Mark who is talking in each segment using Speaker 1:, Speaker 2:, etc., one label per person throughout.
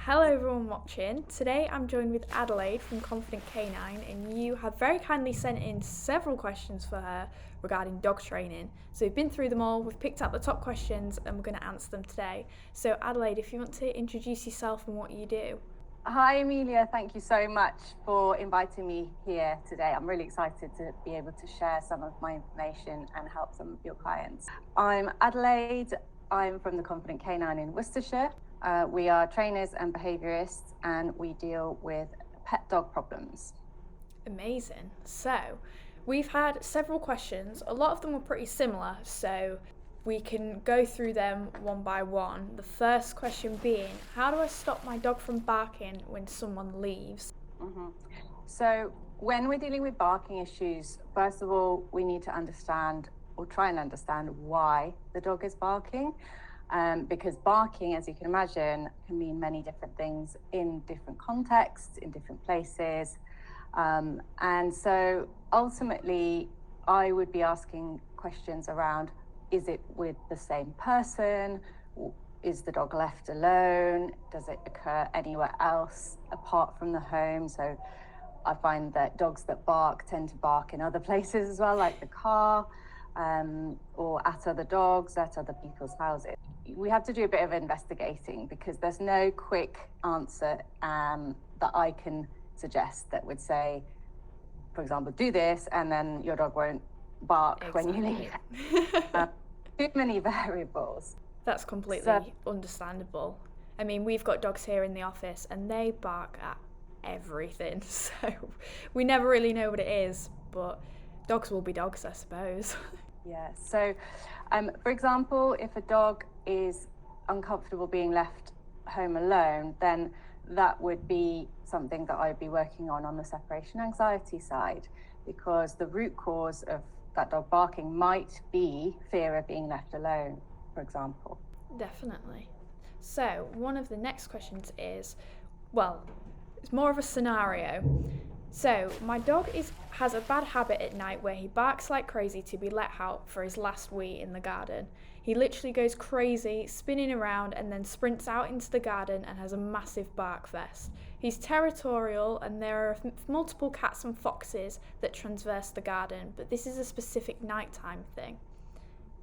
Speaker 1: Hello everyone watching. Today I'm joined with Adelaide from Confident Canine, and you have very kindly sent in several questions for her regarding dog training. So we've been through them all, we've picked out the top questions and we're going to answer them today. So Adelaide, if you want to introduce yourself and what you do.
Speaker 2: Hi Amelia, thank you so much for inviting me here today. I'm really excited to be able to share some of my information and help some of your clients. I'm Adelaide, I'm from the Confident Canine in Worcestershire. We are trainers and behaviourists and we deal with pet dog problems.
Speaker 1: Amazing. So we've had several questions. A lot of them were pretty similar, so we can go through them one by one. The first question being, how do I stop my dog from barking when someone leaves?
Speaker 2: So when we're dealing with barking issues, first of all, we need to understand or try and understand why the dog is barking. Because barking, as you can imagine, can mean many different things in different contexts, in different places. And so ultimately, I would be asking questions around, is it with the same person? Is the dog left alone? Does it occur anywhere else apart from the home? So I find that dogs that bark tend to bark in other places as well, like the car, or at other dogs, at other people's houses. We have to do a bit of investigating because there's no quick answer that I can suggest that would say, for example, do this and then your dog won't bark when you leave. Too many variables.
Speaker 1: That's completely understandable. I mean, we've got dogs here in the office and they bark at everything, so we never really know what it is, but dogs will be dogs, I suppose.
Speaker 2: Yeah, so for example, if a dog is uncomfortable being left home alone, then that would be something that I'd be working on the separation anxiety side, because the root cause of that dog barking might be fear of being left alone, for example.
Speaker 1: Definitely. So one of the next questions is, well, it's more of a scenario. So my dog has a bad habit at night where he barks like crazy to be let out for his last wee in the garden. He literally goes crazy, spinning around, and then sprints out into the garden and has a massive bark fest. He's territorial and there are multiple cats and foxes that traverse the garden, but this is a specific nighttime thing.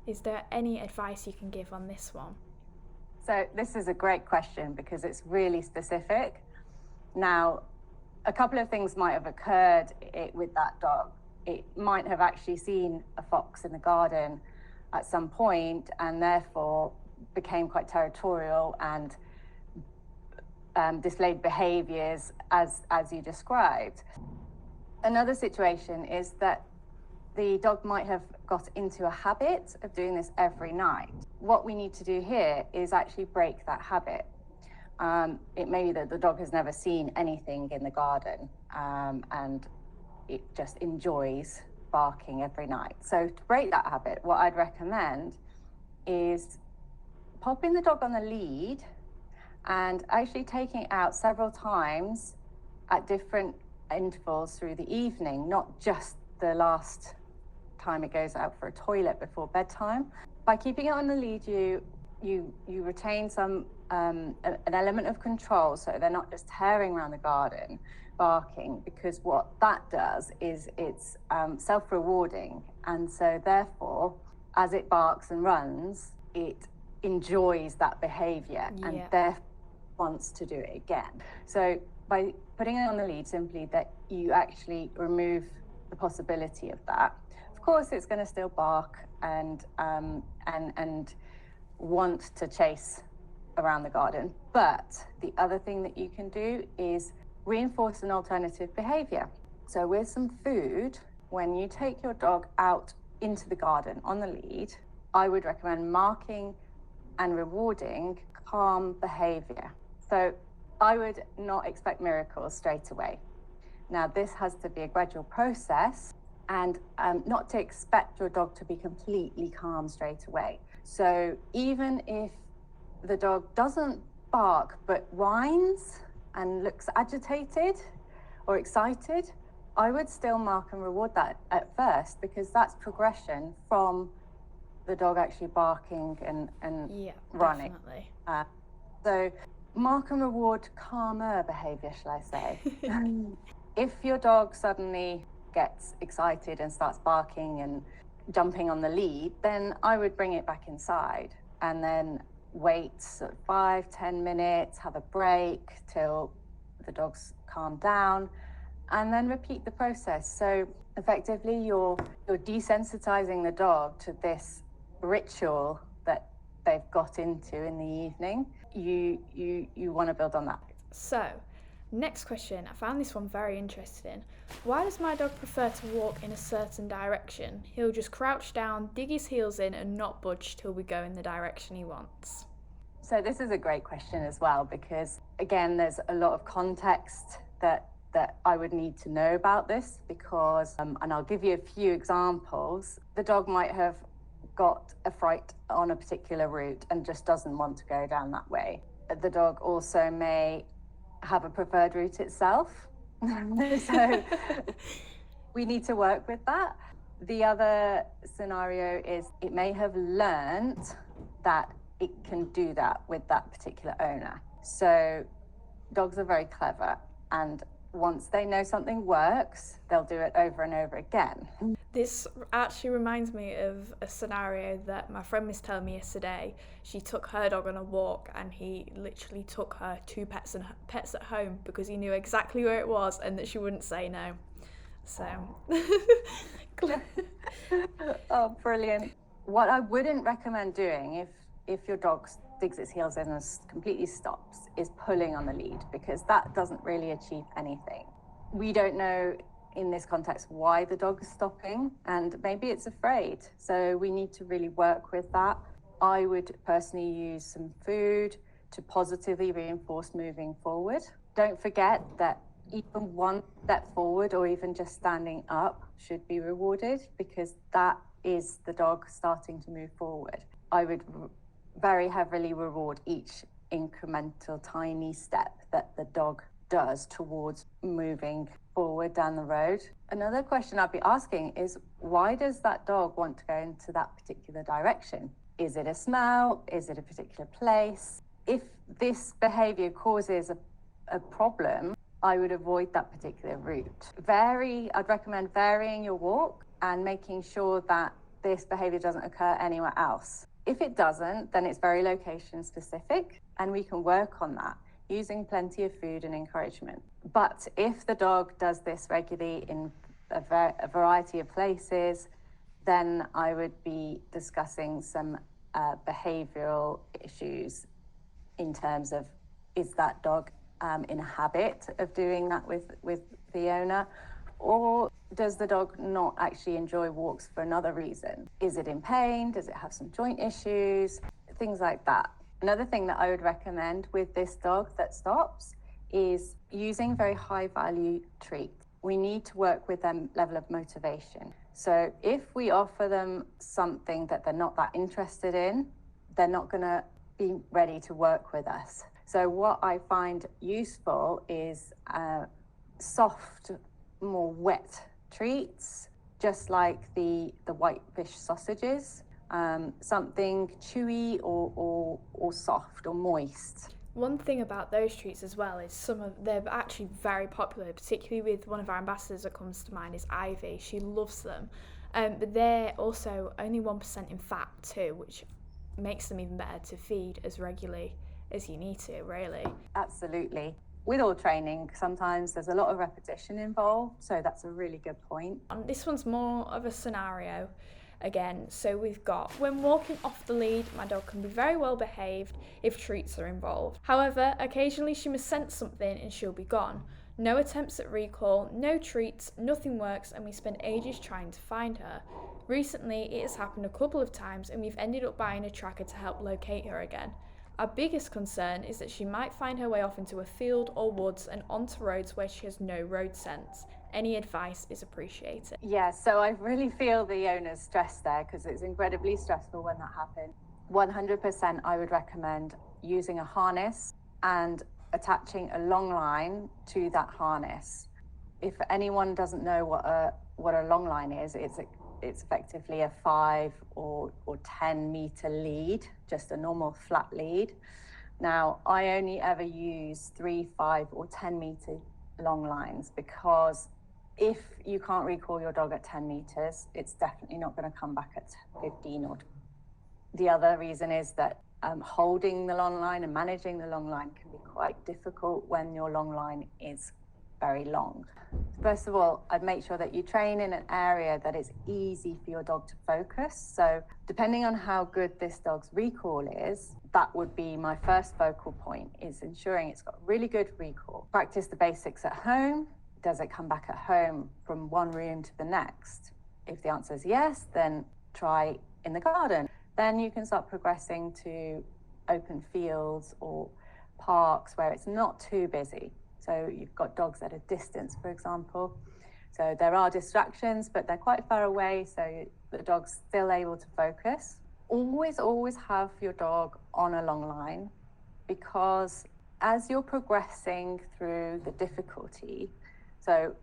Speaker 1: Is there any advice you can give on this one?
Speaker 2: So this is a great question because it's really specific. Now, a couple of things might have occurred with that dog. It might have actually seen a fox in the garden at some point and therefore became quite territorial and displayed behaviors as you described. Another situation is that the dog might have got into a habit of doing this every night. What we need to do here is actually break that habit. It may be that the dog has never seen anything in the garden and it just enjoys barking every night. So to break that habit, what I'd recommend is popping the dog on the lead and actually taking it out several times at different intervals through the evening, not just the last time it goes out for a toilet before bedtime. By keeping it on the lead, you retain some an element of control, so they're not just tearing around the garden barking, because what that does is it's self-rewarding, and so therefore as it barks and runs, it enjoys that behavior and therefore wants to do it again. So by putting it on the lead, simply that you actually remove the possibility of that. Of course, it's going to still bark and want to chase around the garden. But the other thing that you can do is reinforce an alternative behavior. So with some food, when you take your dog out into the garden on the lead, I would recommend marking and rewarding calm behavior. So I would not expect miracles straight away. Now, this has to be a gradual process and not to expect your dog to be completely calm straight away. So even if the dog doesn't bark but whines and looks agitated or excited, I would still mark and reward that at first, because that's progression from the dog actually barking and running.
Speaker 1: Definitely.
Speaker 2: So mark and reward calmer behavior, shall I say. If your dog suddenly gets excited and starts barking and jumping on the lead, then I would bring it back inside and then wait sort of 5-10 minutes, have a break till the dog's calmed down, and then repeat the process. So effectively you're desensitizing the dog to this ritual that they've got into in the evening. You want to build on that.
Speaker 1: So, next question. I found this one very interesting. Why does my dog prefer to walk in a certain direction? He'll just crouch down, dig his heels in, and not budge till we go in the direction he wants.
Speaker 2: So this is a great question as well, because again, there's a lot of context that I would need to know about this, because, and I'll give you a few examples. The dog might have got a fright on a particular route and just doesn't want to go down that way. The dog also may have a preferred route itself. So we need to work with that. The other scenario is it may have learned that it can do that with that particular owner. So dogs are very clever, and once they know something works, they'll do it over and over again.
Speaker 1: This actually reminds me of a scenario that my friend was telling me yesterday. She took her dog on a walk and he literally took her to pets at home because he knew exactly where it was and that she wouldn't say no. So
Speaker 2: Oh, brilliant. What I wouldn't recommend doing if your dog digs its heels in and completely stops is pulling on the lead, because that doesn't really achieve anything. We don't know in this context why the dog is stopping, and maybe it's afraid. So we need to really work with that. I would personally use some food to positively reinforce moving forward. Don't forget that even one step forward or even just standing up should be rewarded, because that is the dog starting to move forward. I would very heavily reward each incremental tiny step that the dog does towards moving forward down the road. Another question I'd be asking is, why does that dog want to go into that particular direction? Is it a smell? Is it a particular place? If this behavior causes a problem, I would avoid that particular route. I'd recommend varying your walk and making sure that this behavior doesn't occur anywhere else. If it doesn't, then it's very location specific, and we can work on that using plenty of food and encouragement. But if the dog does this regularly in a variety of places, then I would be discussing some behavioral issues in terms of, is that dog in a habit of doing that with the owner? Or does the dog not actually enjoy walks for another reason? Is it in pain? Does it have some joint issues? Things like that. Another thing that I would recommend with this dog that stops is using very high value treats. We need to work with their level of motivation. So if we offer them something that they're not that interested in, they're not going to be ready to work with us. So what I find useful is soft, more wet treats, just like the white fish sausages, something chewy or soft or moist.
Speaker 1: One thing about those treats as well is they're actually very popular, particularly with one of our ambassadors that comes to mind is Ivy. She loves them, but they're also only 1% in fat too, which makes them even better to feed as regularly as you need to, really.
Speaker 2: Absolutely. With all training, sometimes there's a lot of repetition involved, so that's a really good point.
Speaker 1: This one's more of a scenario again. So we've got, when walking off the lead, my dog can be very well behaved if treats are involved. However, occasionally she must sense something and she'll be gone. No attempts at recall, no treats, nothing works, and we spend ages trying to find her. Recently, it has happened a couple of times and we've ended up buying a tracker to help locate her again. Our biggest concern is that she might find her way off into a field or woods and onto roads where she has no road sense. Any advice is appreciated.
Speaker 2: Yeah, so I really feel the owner's stress there, because it's incredibly stressful when that happens. 100% I would recommend using a harness and attaching a long line to that harness. If anyone doesn't know what a long line is, it's effectively a 5 or 10 meter lead, just a normal flat lead. Now, I only ever use 3, 5, or 10 meter long lines, because if you can't recall your dog at 10 meters, it's definitely not going to come back at 15 or 20. The other reason is that holding the long line and managing the long line can be quite difficult when your long line is very long. First of all, I'd make sure that you train in an area that is easy for your dog to focus. So depending on how good this dog's recall is, that would be my first focal point, is ensuring it's got really good recall. Practice the basics at home. Does it come back at home from one room to the next? If the answer is yes, then try in the garden. Then you can start progressing to open fields or parks where it's not too busy. So you've got dogs at a distance, for example. So there are distractions, but they're quite far away, so the dog's still able to focus. Always have your dog on a long line, because as you're progressing through the difficulty, so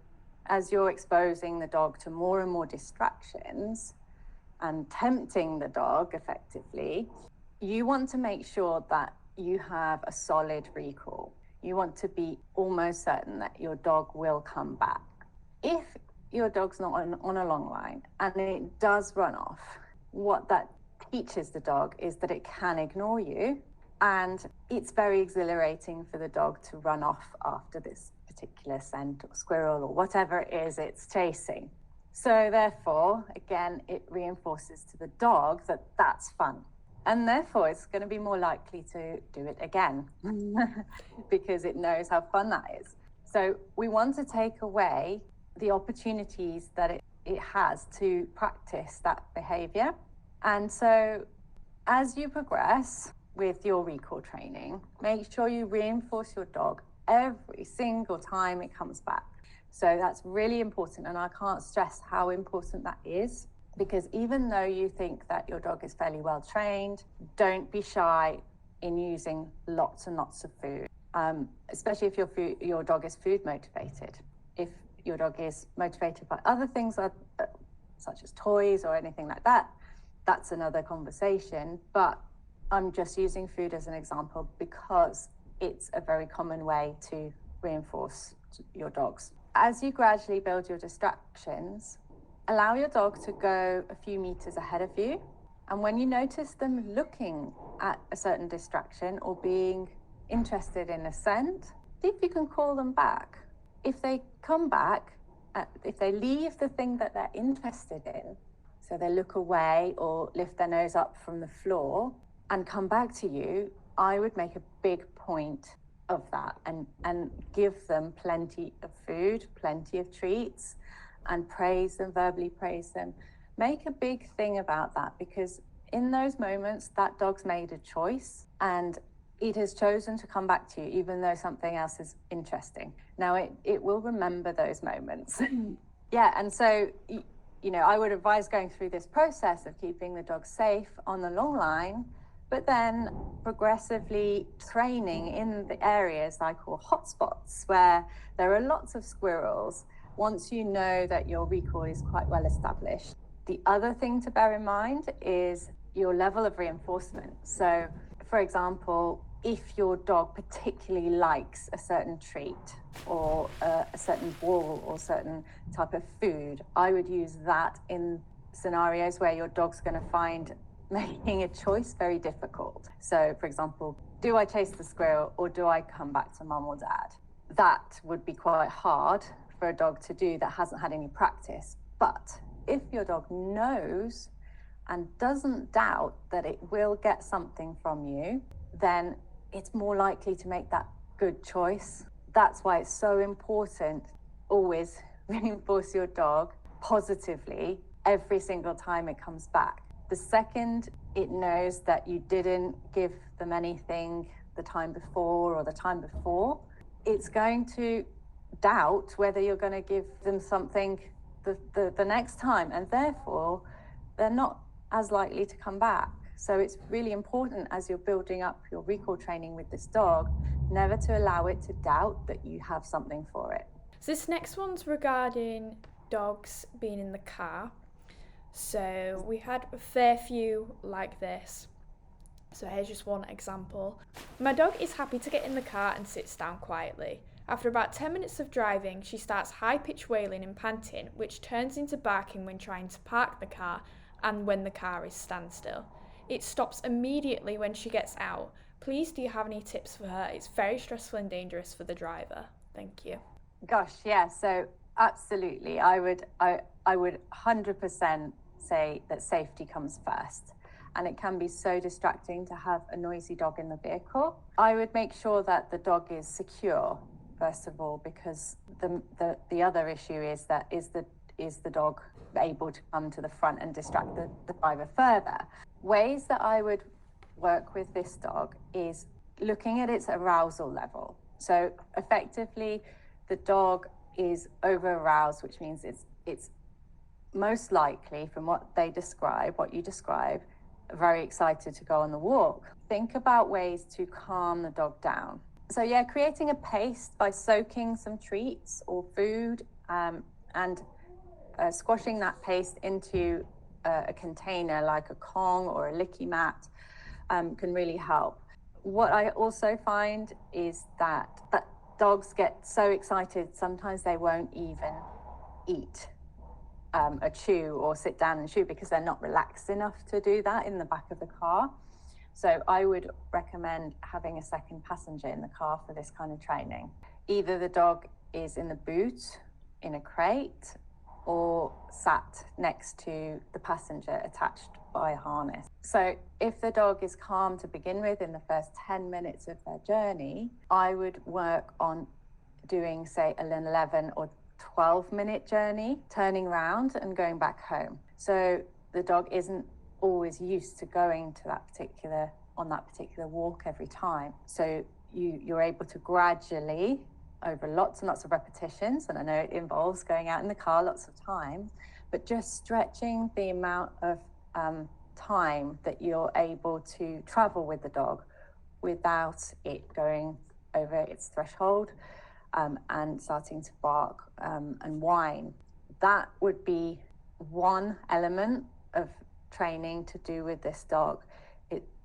Speaker 2: as you're exposing the dog to more and more distractions and tempting the dog effectively, you want to make sure that you have a solid recall. You want to be almost certain that your dog will come back. If your dog's not on a long line and it does run off, what that teaches the dog is that it can ignore you, and it's very exhilarating for the dog to run off after this particular scent or squirrel or whatever it is it's chasing. So therefore, again, it reinforces to the dog that that's fun. And therefore, it's going to be more likely to do it again because it knows how fun that is. So we want to take away the opportunities that it has to practice that behavior. And so as you progress with your recall training, make sure you reinforce your dog every single time it comes back. So that's really important, and I can't stress how important that is, because even though you think that your dog is fairly well trained, don't be shy in using lots and lots of food, especially if your dog is food motivated. If your dog is motivated by other things such as toys or anything like that, that's another conversation. But I'm just using food as an example because it's a very common way to reinforce your dogs. As you gradually build your distractions, allow your dog to go a few meters ahead of you. And when you notice them looking at a certain distraction or being interested in a scent, see if you can call them back. If they come back, if they leave the thing that they're interested in, so they look away or lift their nose up from the floor and come back to you, I would make a big point of that and give them plenty of food, plenty of treats, and praise them, verbally praise them. Make a big thing about that, because in those moments, that dog's made a choice and it has chosen to come back to you, even though something else is interesting. Now, it will remember those moments. Yeah, and so, I would advise going through this process of keeping the dog safe on the long line, but then progressively training in the areas I call hotspots, where there are lots of squirrels, once you know that your recall is quite well established. The other thing to bear in mind is your level of reinforcement. So, for example, if your dog particularly likes a certain treat or a certain ball or certain type of food, I would use that in scenarios where your dog's going to find making a choice very difficult. So, for example, do I chase the squirrel or do I come back to mum or dad? That would be quite hard for a dog to do that hasn't had any practice. But if your dog knows and doesn't doubt that it will get something from you, then it's more likely to make that good choice. That's why it's so important, always reinforce your dog positively every single time it comes back. The second it knows that you didn't give them anything the time before or the time before, it's going to doubt whether you're going to give them something the next time, and therefore they're not as likely to come back. So it's really important, as you're building up your recall training with this dog, never to allow it to doubt that you have something for it.
Speaker 1: So this next one's regarding dogs being in the car. So we had a fair few like this. So here's just one example. My dog is happy to get in the car and sits down quietly. After about 10 minutes of driving, she starts high-pitched wailing and panting, which turns into barking when trying to park the car and when the car is standstill. It stops immediately when she gets out. Please, do you have any tips for her? It's very stressful and dangerous for the driver. Thank you.
Speaker 2: Gosh, yeah, so absolutely. I would 100% say that safety comes first. And it can be so distracting to have a noisy dog in the vehicle. I would make sure that the dog is secure, first of all, because the other issue is that is the dog able to come to the front and distract the driver further. Ways that I would work with this dog is looking at its arousal level. So effectively, the dog is over aroused, which means it's most likely, from what you describe, very excited to go on the walk. Think about ways to calm the dog down. So yeah, creating a pace by soaking some treats or food and squashing that paste into a container like a Kong or a licky mat can really help. What I also find is that dogs get so excited, sometimes they won't even eat a chew or sit down and chew because they're not relaxed enough to do that in the back of the car. So I would recommend having a second passenger in the car for this kind of training. Either the dog is in the boot, in a crate, or sat next to the passenger attached by a harness. So if the dog is calm to begin with in the first 10 minutes of their journey, I would work on doing, say, an 11 or 12-minute journey, turning around and going back home. So the dog isn't always used to going to that particular walk every time. So you're able to gradually, over lots and lots of repetitions, and I know it involves going out in the car lots of times, but just stretching the amount of time that you're able to travel with the dog without it going over its threshold and starting to bark and whine. That would be one element of training to do with this dog.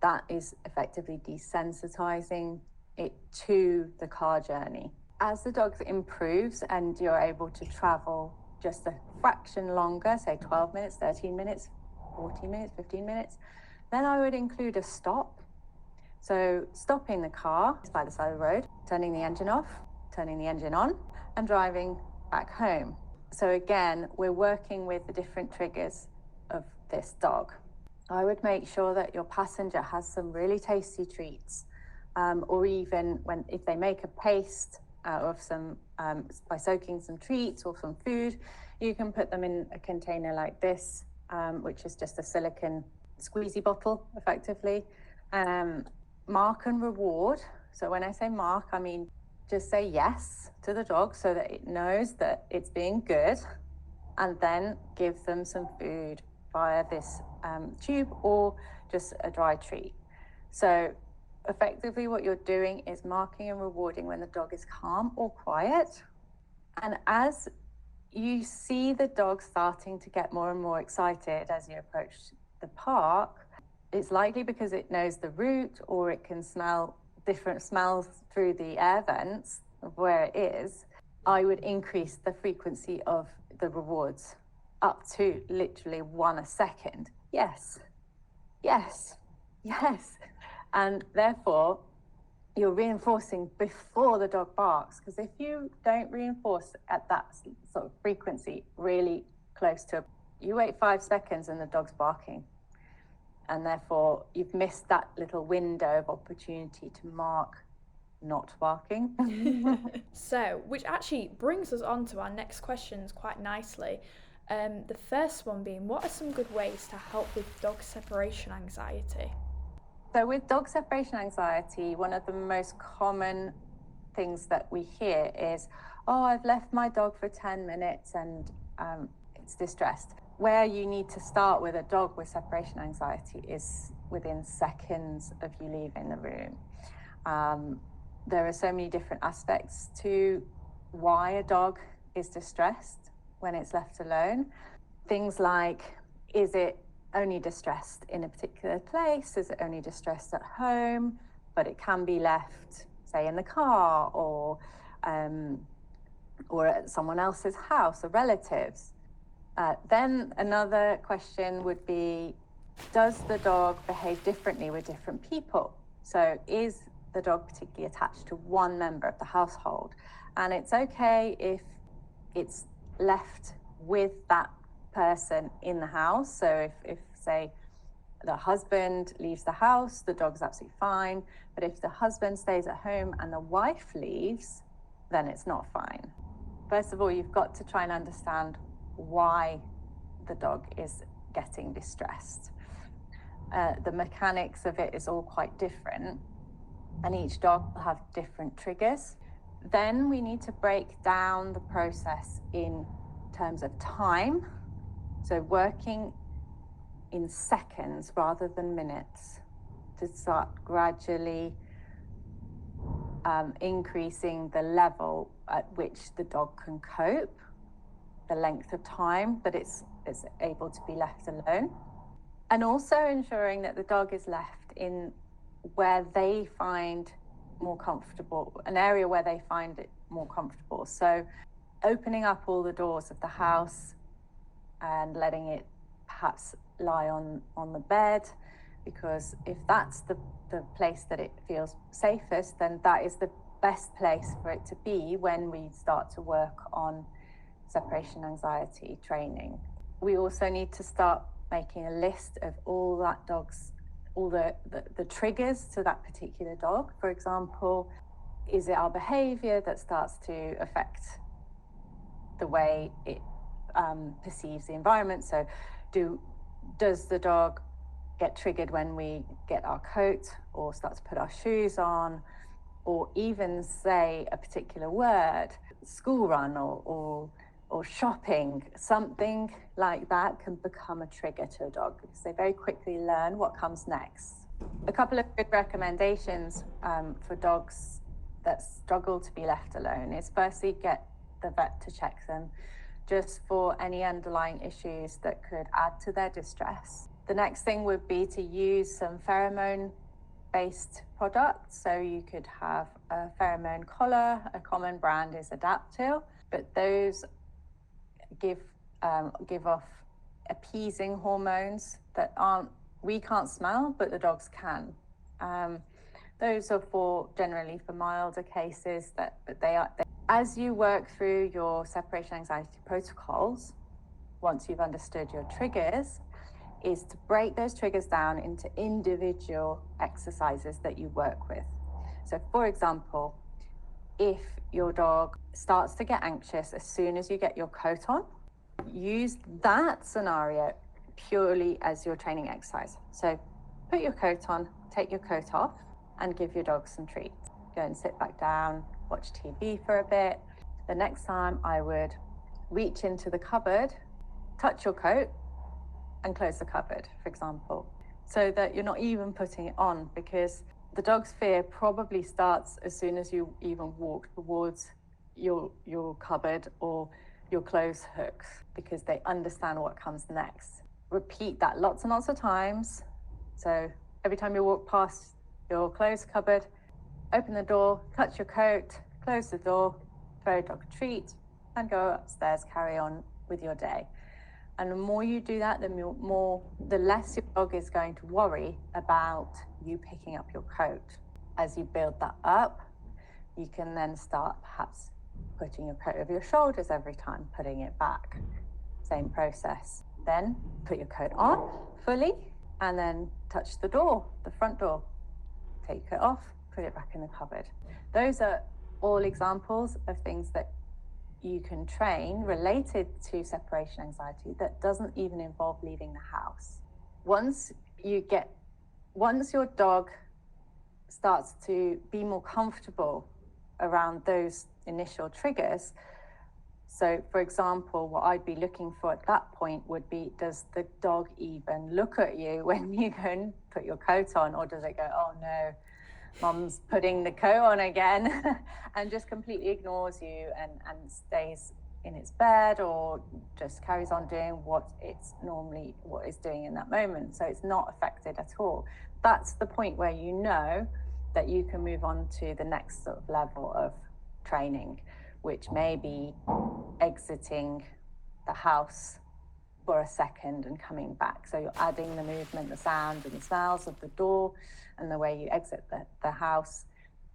Speaker 2: That is effectively desensitizing it to the car journey. As the dog improves and you're able to travel just a fraction longer, say 12 minutes, 13 minutes, 14 minutes, 15 minutes, then I would include a stop. So stopping the car by the side of the road, turning the engine off, turning the engine on, and driving back home. So again, we're working with the different triggers of this dog. I would make sure that your passenger has some really tasty treats, or even if they make a paste out of some, by soaking some treats or some food, you can put them in a container like this, which is just a silicone squeezy bottle, effectively. Mark and reward. So when I say mark, I mean just say yes to the dog so that it knows that it's being good, and then give them some food via this tube or just a dry treat. So effectively what you're doing is marking and rewarding when the dog is calm or quiet. And as you see the dog starting to get more and more excited as you approach the park, it's likely because it knows the route, or it can smell different smells through the air vents of where it is. I would increase the frequency of the rewards up to literally 1 a second. Yes, yes, yes. And therefore, you're reinforcing before the dog barks, because if you don't reinforce at that sort of frequency really close to, you wait 5 seconds and the dog's barking. And therefore, you've missed that little window of opportunity to mark not barking.
Speaker 1: So, which actually brings us on to our next questions quite nicely. The first one being, what are some good ways to help with dog separation anxiety?
Speaker 2: So with dog separation anxiety, one of the most common things that we hear is, oh, I've left my dog for 10 minutes and it's distressed. Where you need to start with a dog with separation anxiety is within seconds of you leaving the room. There are so many different aspects to why a dog is distressed when it's left alone. Things like, is it only distressed in a particular place? Is it only distressed at home, but it can be left, say, in the car or at someone else's house or relatives? Then another question would be, does the dog behave differently with different people? So is the dog particularly attached to one member of the household? And it's okay if it's left with that person in the house. So if say, the husband leaves the house, the dog's absolutely fine. But if the husband stays at home and the wife leaves, then it's not fine. First of all, you've got to try and understand why the dog is getting distressed. The mechanics of it is all quite different, and each dog will have different triggers. Then we need to break down the process in terms of time, so working in seconds rather than minutes, to start gradually increasing the level at which the dog can cope, the length of time that it's able to be left alone, and also ensuring that the dog is left in where they find more comfortable, an area where they find it more comfortable. So opening up all the doors of the house and letting it perhaps lie on the bed, because if that's the place that it feels safest, then that is the best place for it to be when we start to work on separation anxiety training. We also need to start making a list of all the triggers to that particular dog. For example, is it our behavior that starts to affect the way it perceives the environment? So does the dog get triggered when we get our coat or start to put our shoes on, or even say a particular word, school run or shopping? Something like that can become a trigger to a dog because they very quickly learn what comes next. A couple of good recommendations for dogs that struggle to be left alone is, firstly, get the vet to check them just for any underlying issues that could add to their distress. The next thing would be to use some pheromone-based products. So you could have a pheromone collar. A common brand is Adaptil, but those give off appeasing hormones that we can't smell, but the dogs can. Those are generally for milder cases, but as you work through your separation anxiety protocols, once you've understood your triggers, is to break those triggers down into individual exercises that you work with. So for example, if your dog starts to get anxious as soon as you get your coat on, use that scenario purely as your training exercise. So put your coat on, take your coat off, and give your dog some treats. Go and sit back down, watch TV for a bit. The next time I would reach into the cupboard, touch your coat, and close the cupboard, for example, so that you're not even putting it on, because the dog's fear probably starts as soon as you even walk towards your cupboard or your clothes hooks, because they understand what comes next. Repeat that lots and lots of times. So every time you walk past your clothes cupboard, open the door, touch your coat, close the door, throw a dog a treat, and go upstairs, carry on with your day. And the more you do that, the less your dog is going to worry about you picking up your coat. As you build that up, you can then start perhaps putting your coat over your shoulders every time, putting it back. Same process. Then put your coat on fully, and then touch the door, the front door. Take it off, put it back in the cupboard. Those are all examples of things that you can train related to separation anxiety that doesn't even involve leaving the house. Once your dog starts to be more comfortable around those initial triggers, so for example, what I'd be looking for at that point would be, does the dog even look at you when you go and put your coat on, or does it go, oh no, Mum's putting the coat on again, and just completely ignores you and stays in its bed or just carries on doing what it's doing in that moment. So it's not affected at all. That's the point where you know that you can move on to the next sort of level of training, which may be exiting the house for a second and coming back. So you're adding the movement, the sound and the smells of the door and the way you exit the house,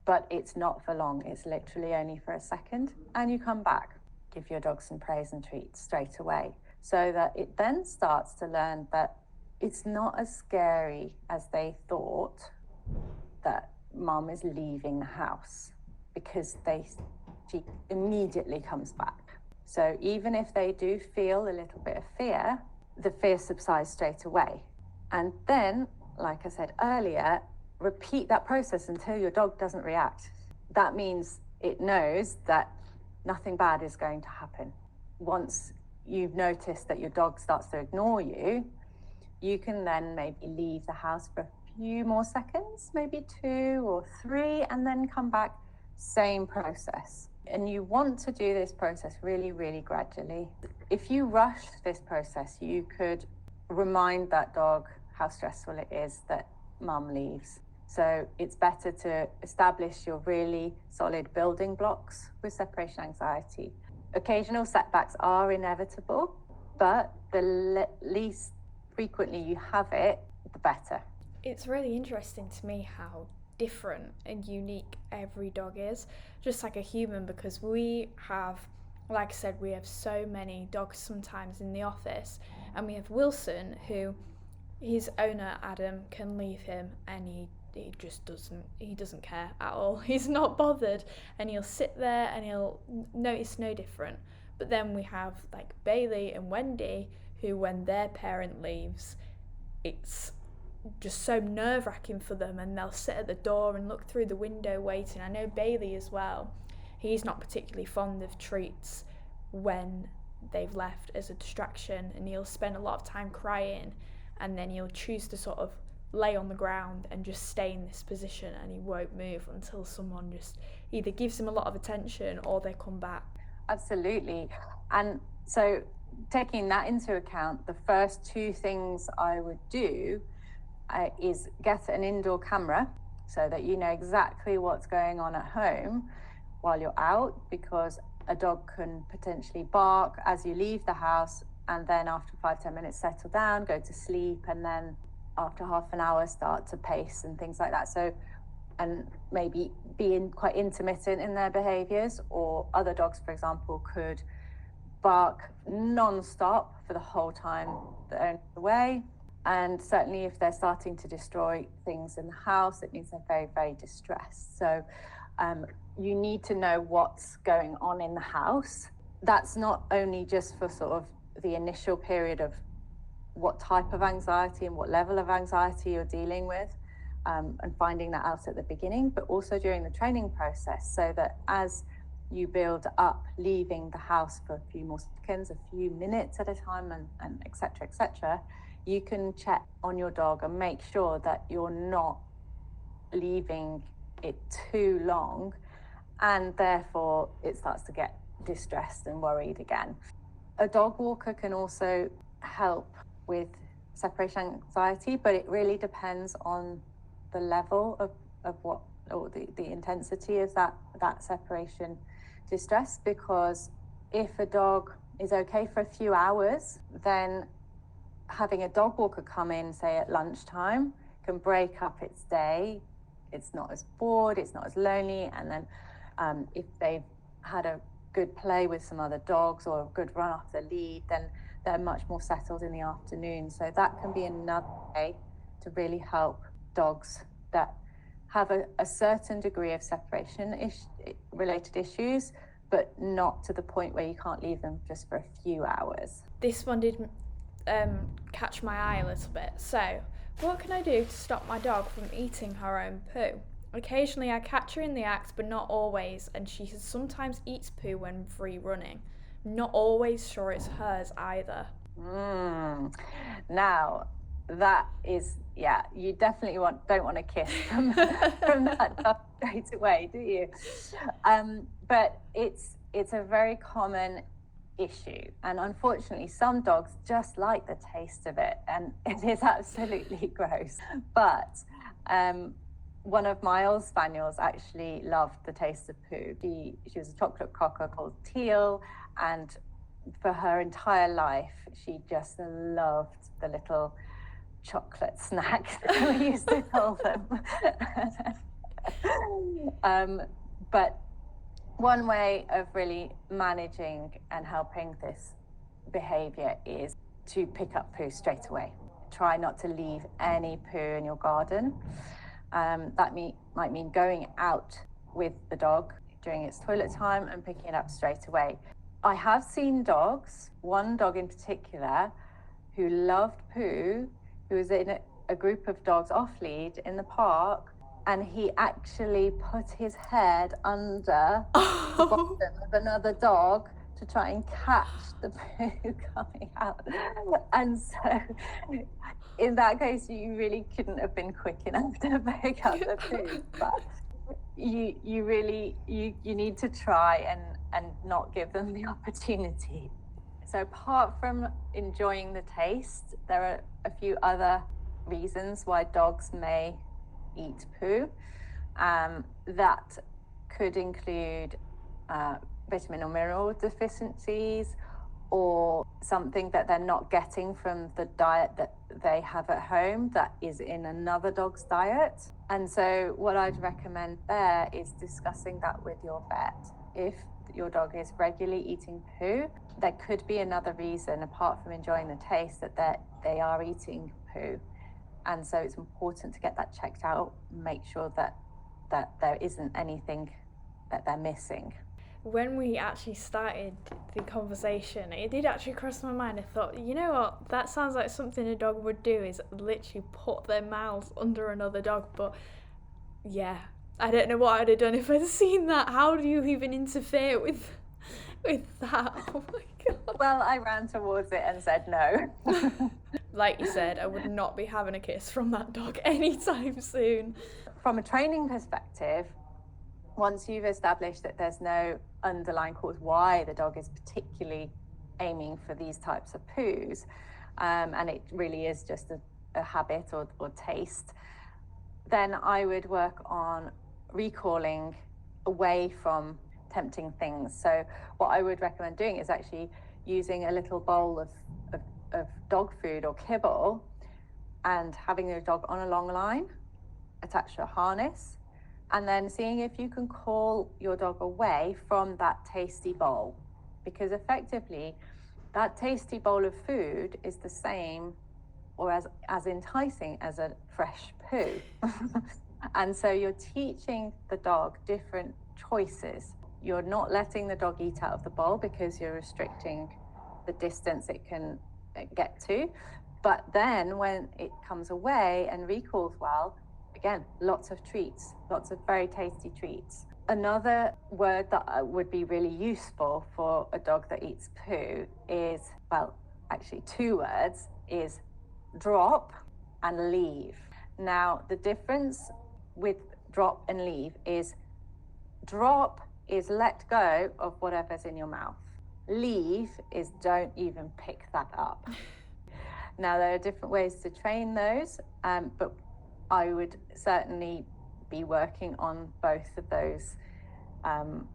Speaker 2: but it's not for long. It's literally only for a second, and you come back. Give your dog some praise and treats straight away, so that it then starts to learn that it's not as scary as they thought that mum is leaving the house, because she immediately comes back. So even if they do feel a little bit of fear, the fear subsides straight away. And then, like I said earlier, repeat that process until your dog doesn't react. That means it knows that nothing bad is going to happen. Once you've noticed that your dog starts to ignore you, you can then maybe leave the house for a few more seconds, maybe 2 or 3, and then come back, same process. And you want to do this process really, really gradually. If you rush this process, you could remind that dog how stressful it is that mum leaves. So it's better to establish your really solid building blocks with separation anxiety. Occasional setbacks are inevitable, but the least frequently you have it, the better.
Speaker 1: It's really interesting to me how different and unique every dog is, just like a human, because we have, like I said, we have so many dogs sometimes in the office, and we have Wilson, who his owner Adam can leave him and he just doesn't care at all. He's not bothered, and he'll sit there and he'll notice no different. But then we have like Bailey and Wendy, who when their parent leaves, it's just so nerve-wracking for them, and they'll sit at the door and look through the window waiting. I know Bailey as well, he's not particularly fond of treats when they've left as a distraction, and he'll spend a lot of time crying, and then he'll choose to sort of lay on the ground and just stay in this position, and he won't move until someone just either gives him a lot of attention or they come back.
Speaker 2: Absolutely. And so taking that into account, the first 2 things I would do is get an indoor camera so that you know exactly what's going on at home while you're out, because a dog can potentially bark as you leave the house, and then after 5-10 minutes settle down, go to sleep, and then after half an hour start to pace and things like that. So, and maybe being quite intermittent in their behaviors, or other dogs, for example, could bark non-stop for the whole time the owner's away. And certainly if they're starting to destroy things in the house, it means they're very, very distressed. So you need to know what's going on in the house. That's not only just for sort of the initial period of what type of anxiety and what level of anxiety you're dealing with, and finding that out at the beginning, but also during the training process, so that as you build up leaving the house for a few more seconds, a few minutes at a time, and et cetera, you can check on your dog and make sure that you're not leaving it too long, and therefore it starts to get distressed and worried again. A dog walker can also help with separation anxiety, but it really depends on the level of what, or the intensity of that separation distress, because if a dog is okay for a few hours, then having a dog walker come in, say at lunchtime, can break up its day. It's not as bored, it's not as lonely, and then if they've had a good play with some other dogs or a good run off the lead, then they're much more settled in the afternoon. So that can be another way to really help dogs that have a certain degree of separation related issues, but not to the point where you can't leave them just for a few hours.
Speaker 1: This one did catch my eye a little bit. So, what can I do to stop my dog from eating her own poo? Occasionally I catch her in the act, but not always, and she sometimes eats poo when free running. Not always sure it's hers either.
Speaker 2: Now, that is, you definitely don't want to kiss from that dog straight away, do you? But it's a very common issue. And unfortunately, some dogs just like the taste of it, and it is absolutely gross. But one of my old spaniels actually loved the taste of poo. She was a chocolate cocker called Teal, and for her entire life, she just loved the little chocolate snacks that we used to call them. But one way of really managing and helping this behavior is to pick up poo straight away. Try not to leave any poo in your garden. That might mean going out with the dog during its toilet time and picking it up straight away. I have seen dogs, one dog in particular, who loved poo, who was in a group of dogs off lead in the park, and he actually put his head under the bottom of another dog to try and catch the poo coming out. And so in that case, you really couldn't have been quick enough to pick up the poo. But you need to try and not give them the opportunity. So apart from enjoying the taste, there are a few other reasons why dogs may eat poo. That could include vitamin or mineral deficiencies, or something that they're not getting from the diet that they have at home that is in another dog's diet. And so what I'd recommend there is discussing that with your vet. If your dog is regularly eating poo, there could be another reason apart from enjoying the taste that they are eating poo. And so it's important to get that checked out, make sure that there isn't anything that they're missing.
Speaker 1: When we actually started the conversation, it did actually cross my mind. I thought, you know what, that sounds like something a dog would do, is literally put their mouths under another dog. But yeah, I don't know what I'd have done if I'd seen that. How do you even interfere with that? Oh my God.
Speaker 2: Well, I ran towards it and said no.
Speaker 1: Like you said, I would not be having a kiss from that dog anytime soon.
Speaker 2: From a training perspective, once you've established that there's no underlying cause why the dog is particularly aiming for these types of poos, and it really is just a habit or taste, then I would work on recalling away from tempting things. So what I would recommend doing is actually using a little bowl of dog food or kibble and having your dog on a long line attached to a harness, and then seeing if you can call your dog away from that tasty bowl, because effectively that tasty bowl of food is the same or as enticing as a fresh poo. And so you're teaching the dog different choices. You're not letting the dog eat out of the bowl because you're restricting the distance it can get to. But then when it comes away and recalls well, again, lots of treats, lots of very tasty treats. Another word that would be really useful for a dog that eats poo is, well, actually two words, is drop and leave. Now, the difference with drop and leave is drop is let go of whatever's in your mouth. Leave is don't even pick that up. Now, there are different ways to train those, but I would certainly be working on both of those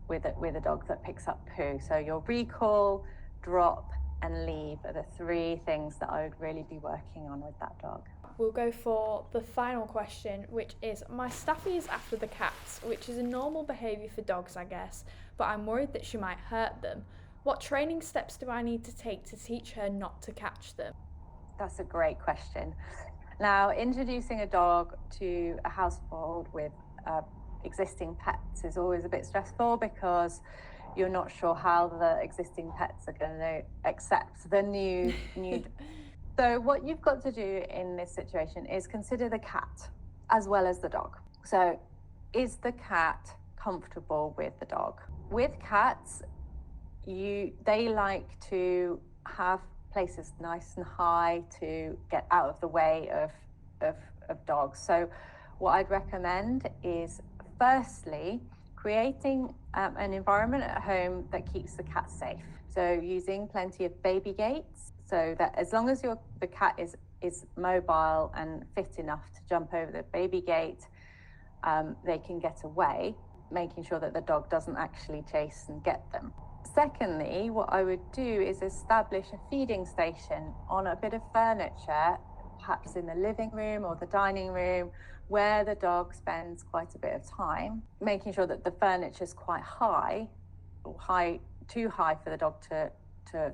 Speaker 2: with a dog that picks up poo. So your recall, drop, and leave are the three things that I would really be working on with that dog.
Speaker 1: We'll go for the final question, which is, my Staffy is after the cats, which is a normal behaviour for dogs, I guess, but I'm worried that she might hurt them. What training steps do I need to take to teach her not to catch them?
Speaker 2: That's a great question. Now, introducing a dog to a household with existing pets is always a bit stressful because you're not sure how the existing pets are going to accept the new. So what you've got to do in this situation is consider the cat as well as the dog. So is the cat comfortable with the dog? With cats, they like to have places nice and high to get out of the way of dogs. So what I'd recommend is firstly creating an environment at home that keeps the cat safe. So using plenty of baby gates, so that as long as the cat is mobile and fit enough to jump over the baby gate, they can get away, making sure that the dog doesn't actually chase and get them. Secondly, what I would do is establish a feeding station on a bit of furniture, perhaps in the living room or the dining room, where the dog spends quite a bit of time, making sure that the furniture is quite high, or too high for the dog to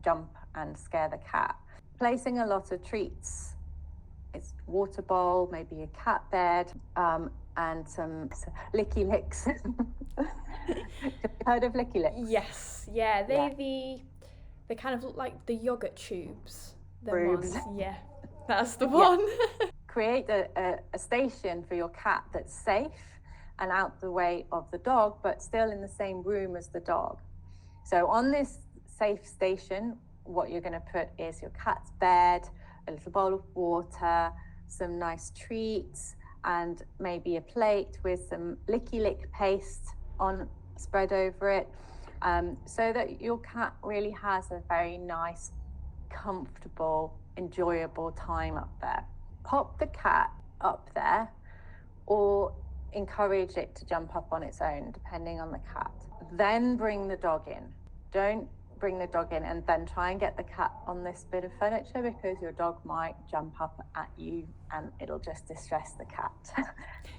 Speaker 2: jump and scare the cat. Placing a lot of treats, it's water bowl, maybe a cat bed, and some licky licks. Heard of licky licks?
Speaker 1: Yes, yeah, they kind of look like the yogurt tubes.
Speaker 2: Boobs.
Speaker 1: Yeah, that's the one.
Speaker 2: Create a station for your cat that's safe and out the way of the dog, but still in the same room as the dog. So on this safe station, what you're going to put is your cat's bed, a little bowl of water, some nice treats, and maybe a plate with some licky lick paste spread over it, so that your cat really has a very nice, comfortable, enjoyable time up there. Pop the cat up there, or encourage it to jump up on its own, depending on the cat. Then bring the dog in. Don't bring the dog in and then try and get the cat on this bit of furniture, because your dog might jump up at you and it'll just distress the cat.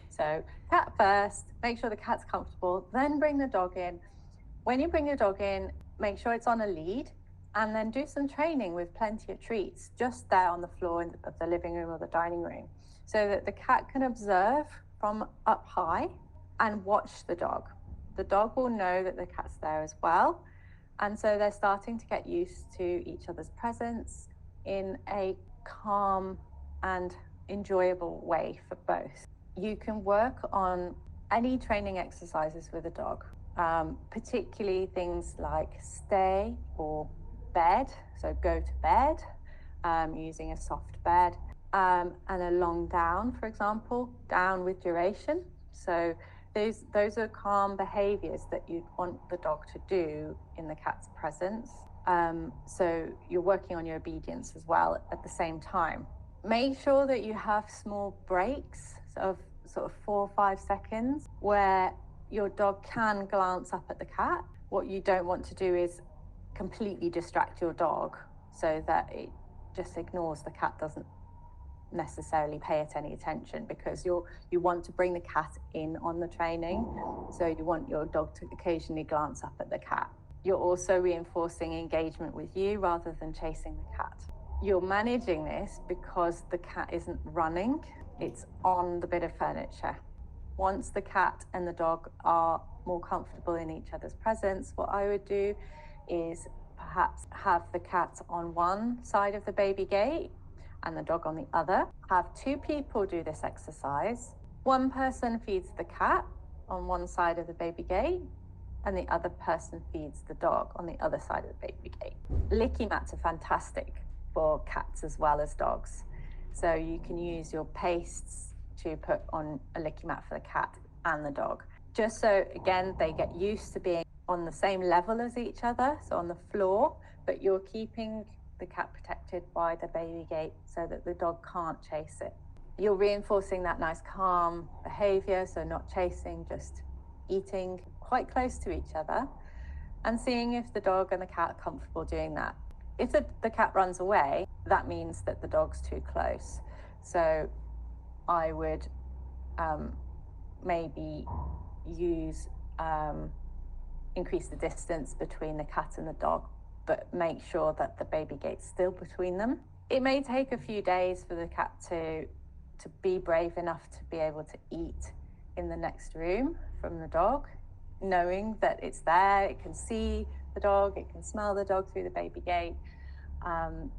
Speaker 2: So cat first, make sure the cat's comfortable, then bring the dog in. When you bring your dog in, make sure it's on a lead, and then do some training with plenty of treats just there on the floor of the living room or the dining room, so that the cat can observe from up high and watch the dog. The dog will know that the cat's there as well. And so they're starting to get used to each other's presence in a calm and enjoyable way for both. You can work on any training exercises with a dog, particularly things like stay or bed. So go to bed, using a soft bed, and a long down, for example, down with duration. So those are calm behaviors that you'd want the dog to do in the cat's presence. So you're working on your obedience as well at the same time. Make sure that you have small breaks of sort of 4 or 5 seconds where your dog can glance up at the cat. What you don't want to do is completely distract your dog so that it just ignores the cat, doesn't necessarily pay it any attention, because you want to bring the cat in on the training. So you want your dog to occasionally glance up at the cat. You're also reinforcing engagement with you rather than chasing the cat. You're managing this because the cat isn't running, it's on the bit of furniture. Once the cat and the dog are more comfortable in each other's presence, what I would do is perhaps have the cat on one side of the baby gate and the dog on the other. Have 2 people do this exercise. One person feeds the cat on one side of the baby gate, and the other person feeds the dog on the other side of the baby gate. Licky mats are fantastic for cats as well as dogs. So you can use your pastes to put on a licky mat for the cat and the dog. Just so, again, they get used to being on the same level as each other, so on the floor, but you're keeping the cat protected by the baby gate so that the dog can't chase it. You're reinforcing that nice calm behavior, so not chasing, just eating quite close to each other, and seeing if the dog and the cat are comfortable doing that. If the cat runs away, that means that the dog's too close. So I would maybe increase the distance between the cat and the dog, but make sure that the baby gate's still between them. It may take a few days for the cat to be brave enough to be able to eat in the next room from the dog, knowing that it's there, it can see the dog, it can smell the dog through the baby gate.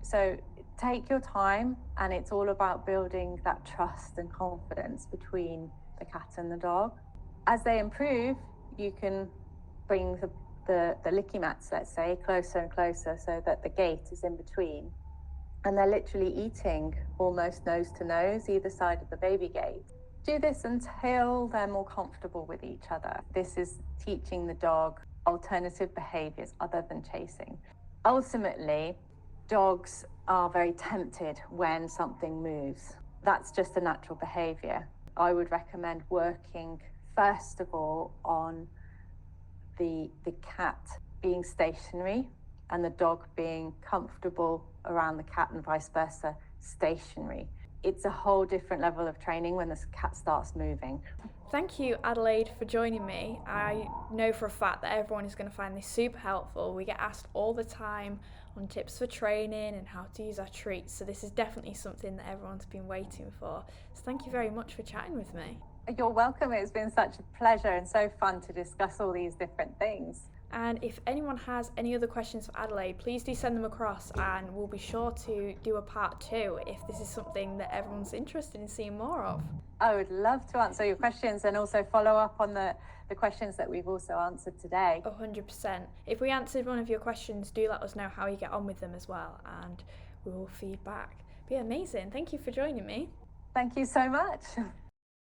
Speaker 2: So take your time, and it's all about building that trust and confidence between the cat and the dog. As they improve, you can bring the licky mats, let's say, closer and closer so that the gate is in between. And they're literally eating almost nose to nose, either side of the baby gate. do this until they're more comfortable with each other. This is teaching the dog alternative behaviors other than chasing. Ultimately, dogs are very tempted when something moves. That's just a natural behavior. I would recommend working first of all on the cat being stationary and the dog being comfortable around the cat and vice versa, stationary. It's a whole different level of training when the cat starts moving.
Speaker 1: Thank you, Adelaide, for joining me. I know for a fact that everyone is going to find this super helpful. We get asked all the time on tips for training and how to use our treats, so this is definitely something that everyone's been waiting for. So thank you very much for chatting with me.
Speaker 2: You're welcome. It's been such a pleasure and so fun to discuss all these different things.
Speaker 1: And if anyone has any other questions for Adelaide, please do send them across and we'll be sure to do a part 2 if this is something that everyone's interested in seeing more of.
Speaker 2: I would love to answer your questions and also follow up on the questions that we've also answered today.
Speaker 1: 100%. If we answered one of your questions, do let us know how you get on with them as well and we will feed back. Be amazing. Thank you for joining me.
Speaker 2: Thank you so much.